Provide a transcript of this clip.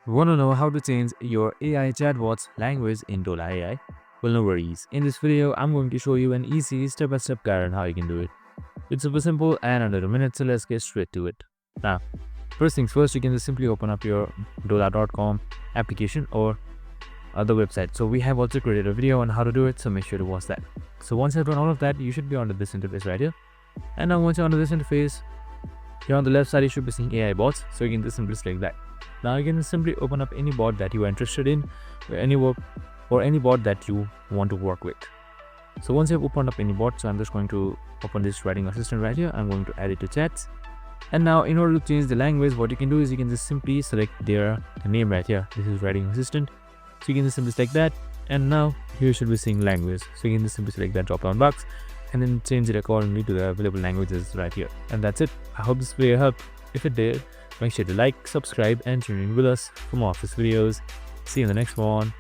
Want to know how to change your AI chatbot's language in Dola AI? Well, no worries. In this video, I'm going to show you an easy step-by-step guide on how you can do it. It's super simple and under a minute, so let's get straight to it. Now, first things first, you can just simply open up your Dola.com application or other website. So we have also created a video on how to do it, so make sure to watch that. So once you've done all of that, you should be onto this interface right here. And now once you're onto this interface, here on the left side, you should be seeing AI bots. So you can just simply select that. Now you can just simply open up any bot that you are interested in, or any bot that you want to work with. So once you've opened up any bot, so I'm just going to open this writing assistant right here. I'm going to add it to chats. And now in order to change the language, what you can do is you can just simply select their name right here. This is writing assistant. So you can just simply select that. And now here you should be seeing language. So you can just simply select that drop down box and then change it accordingly to the available languages right here. And that's it. I hope this video helped. If it did, make sure to like, subscribe, and tune in with us for more of these videos. See you in the next one.